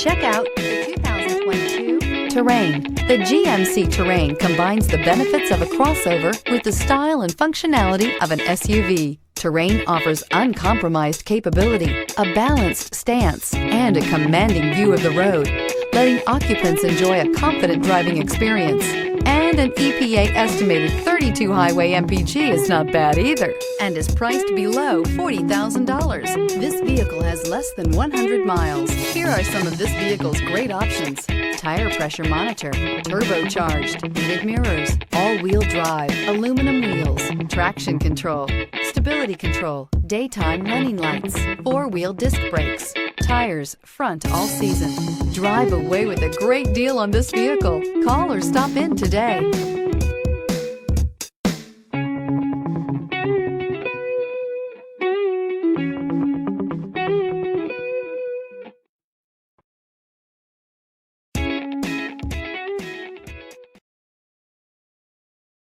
Check out the 2022 Terrain. The GMC Terrain combines the benefits of a crossover with the style and functionality of an SUV. Terrain offers uncompromised capability, a balanced stance, and a commanding view of the road, letting occupants enjoy a confident driving experience. And an EPA estimated 32 highway MPG is not bad either, and is priced below $40,000. This vehicle has less than 100 miles. Here are some of this vehicle's great options: tire pressure monitor, turbocharged, heated mirrors, all-wheel drive, aluminum wheels, traction control, stability control, daytime running lights, four-wheel disc brakes, tires front all season. Drive away with a great deal on this vehicle. Call or stop in today.